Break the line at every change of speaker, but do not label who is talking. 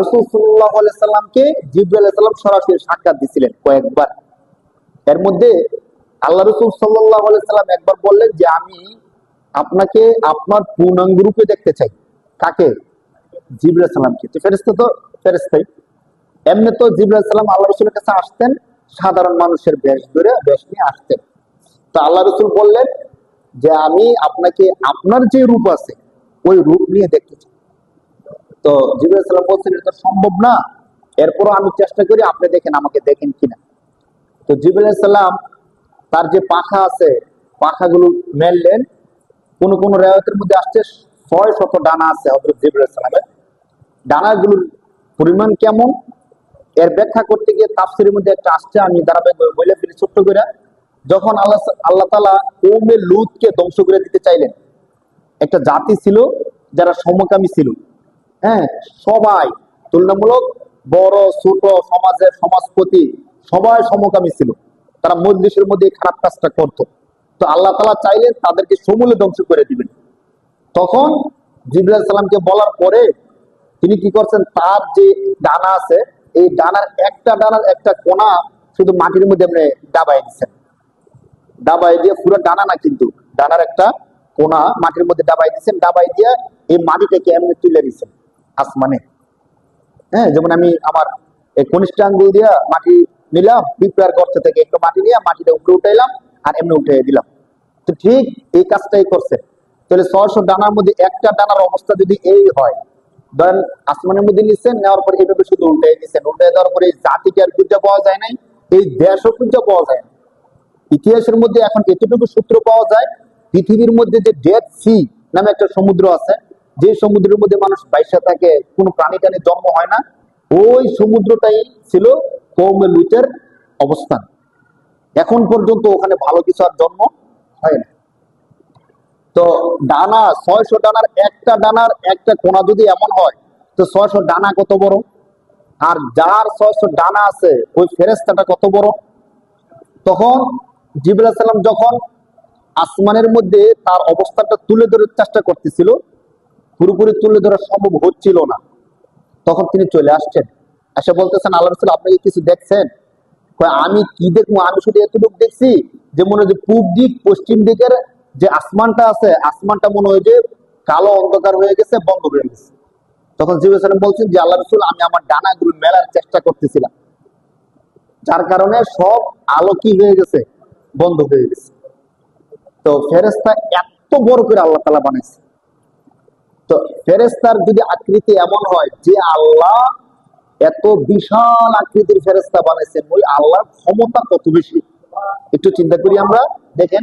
রাসূল সাল্লাল্লাহু আলাইহি সাল্লামকে জিবরাইল আলাইহিস সালাম সরাসরি সাক্ষাৎ দিয়েছিলেন কয়েকবার। এর মধ্যে আল্লাহ রাসূল সাল্লাল্লাহু আলাইহি সাল্লাম একবার বললেন যে আমি আপনাকে আপনার পূর্ণাঙ্গ রূপে দেখতে চাই। কাকে? জিবরাইল আলাইহিস সালামকে। তো ফেরেশতা তো ফেরেশতাই। এমনি তো জিবরাইল আলাইহিস সালাম আল্লাহ রাসূলের কাছে আসতেন সাধারণ মানুষের বেশ ধরে বেশ নিয়ে আসতেন। তো আল্লাহ রাসূল বললেন যে আমি আপনাকে আপনার যে রূপ আছে ওই রূপ নিয়ে দেখতে চাই। তো জিবরাইল সালাম বলছেন এটা সম্ভব না, এরপরও আমি চেষ্টা করি, আপনি দেখেন আমাকে দেখেন কিনা। তো জিবরাইল সালাম তার যে পাখা আছে পাখাগুলো মেললেন। কোন কোন রিওয়ায়াতের মধ্যে আসছে ৬০০ ডানা আছে হযরত জিবরাইল সালামের। ডানাগুলোর পরিমাণ কেমন এর ব্যাখ্যা করতে গিয়ে তাফসীরের মধ্যে একটা আসছে, আমি ধারাবাহিকভাবে বলে ফেলি ছোট্ট করে। যখন আল্লাহ তাআলা কওমে লূতকে ধ্বংস করে দিতে চাইলেন, একটা জাতি ছিল যারা সমকামী ছিল। হ্যাঁ, সবাই তুলনামূলক বড় ছোট সমাজের সমাজপতি সবাই সমকামী ছিল। তারা মজলিসের মধ্যে খারাপ কাজটা করত। তো আল্লাহ তাআলা চাইলেন তাদেরকে সমূলে ধ্বংস করে দিবেন। তখন জিবরাইল সালামকে বলার পরে তিনি কি করছেন, তার যে ডানা আছে এই ডানার একটা কোণা শুধু মাটির মধ্যে আপনি দাবাই দিচ্ছেন। দাবাই দিয়ে পুরো ডানা না, কিন্তু ডানার একটা কোণা মাটির মধ্যে দাবাই দিচ্ছেন। দাবাই দিয়ে এই মাটিটাকে এমনি তুলে দিচ্ছেন আসমানে। হ্যাঁ, যেমন আমি আমার এই কনিষ্ঠ আঙ্গুল দিয়া মাটি নিলাম, পিঁপড়ার গর্ত থেকে একটু মাটি নিয়ে মাটিটা উপরে উঠাইলাম আর এমনি উঠে দিলাম। তো ঠিক এই কাজটাই করছে। তাহলে ৬০০ ডানার মধ্যে একটা ডানার অবস্থা যদি এই হয়, ধরেন আসমানের মধ্যে নিচ্ছেন, নেওয়ার পরে এইভাবে শুধু উল্টে দিচ্ছেন। উল্টে দেওয়ার পরে এই জাতিকে আর খুঁজে পাওয়া যায় নাই, এই দেশও খুঁজে পাওয়া যায় না। ইতিহাসের মধ্যে এখন এতটুকু সূত্র পাওয়া যায়, পৃথিবীর মধ্যে যে ডেড সি নামে একটা সমুদ্র আছে, যে সমুদ্রের মধ্যে মানুষ বাইসা থাকে, কোনো প্রাণী টানে জন্ম হয় না, ওই সমুদ্রটাই ছিল কওমে লূতের অবস্থান। এখন পর্যন্ত ওখানে ভালো কিছু আর জন্ম হয় না। তো ডানা ৬০০ ডানার একটা কোণা যদি এমন হয়, তো ৬০০ ডানা কত বড়, আর যার ৬০০ ডানা আছে ওই ফেরেশতাটা কত বড়। তখন জিবরাইল সালাম যখন আসমানের মধ্যে তার অবস্থাটা তুলে ধরার চেষ্টা করতেছিল, পুরোপুরি তুলে ধরা সম্ভব হচ্ছিল না, তখন তিনি চলে আসছেন। এসে বলতেছেন, আল্লাহ রাসূল আপনি কিছু দেখছেন? আমি কি দেখবো, আমি শুধু এতটুকু দেখছি যে মনে হয় যে পূব দিক পশ্চিম দিকের যে আসমানটা আছে, আসমানটা মনে হয় যে কালো অন্ধকার হয়ে গেছে, বন্ধ হয়ে গেছে। তখন জিবরাইল সালাম বলছেন যে আল্লাহ রাসূল আমি আমার ডানাগুলো মেলার চেষ্টা করতেছিলাম, যার কারণে সব আলো কি হয়ে গেছে, বন্ধ হয়ে গেছে। তো ফেরেশতা এত বড় করে আল্লাহ তাআলা বানাইছে। তো ফেরেশতার যদি আকৃতি এমন হয় যে আল্লাহ এত বিশাল আকৃতির ফেরেশতা বানাইছেন, ওই আল্লাহর ক্ষমতা কত বেশি একটু চিন্তা করি আমরা। দেখেন